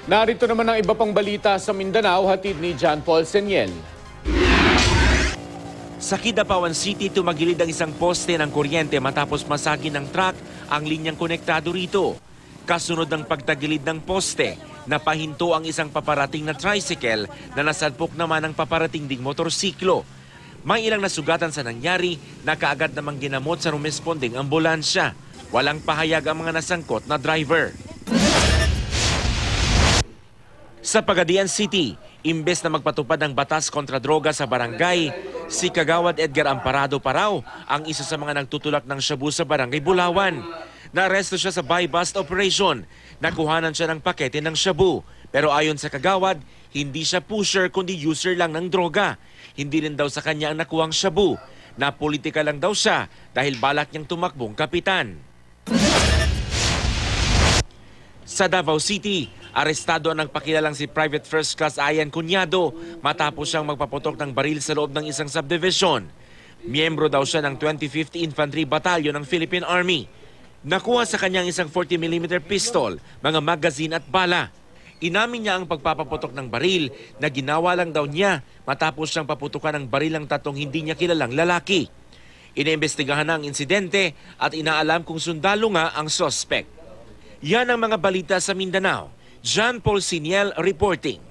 Narito naman ang iba pang balita sa Mindanao, hatid ni John Paul Seniel. Sa Kidapawan City, tumagilid ang isang poste ng kuryente matapos masagi ng truck ang linyang konektado rito. Kasunod ng pagtagilid ng poste, napahinto ang isang paparating na tricycle na nasalpok naman ang paparating ding motorsiklo. May ilang nasugatan sa nangyari na kaagad namang ginamot sa rumesponding ambulansya. Walang pahayag ang mga nasangkot na driver. Sa Pagadian City, imbes na magpatupad ng batas kontra droga sa barangay, si Kagawad Edgar Amparado pa raw ang isa sa mga nagtutulak ng shabu sa barangay Bulawan. Naaresto siya sa buy-bust operation. Nakuhanan siya ng pakete ng shabu. Pero ayon sa Kagawad, hindi siya pusher kundi user lang ng droga. Hindi rin daw sa kanya ang nakuhang shabu. Napolitika lang daw siya dahil balak niyang tumakbong kapitan. Sa Davao City, arestado ang nagpakilalang si Private First Class Ayan Cunyado matapos siyang magpaputok ng baril sa loob ng isang subdivision. Miyembro daw siya ng 25th Infantry Battalion ng Philippine Army. Nakuha sa kanyang isang 40mm pistol, mga magazine at bala. Inamin niya ang pagpapaputok ng baril na ginawa lang daw niya matapos siyang paputukan ng baril ng tatlong hindi niya kilalang lalaki. Iniimbestigahan na ang insidente at inaalam kung sundalo nga ang suspect. Yan ang mga balita sa Mindanao. John Paul Seniel reporting.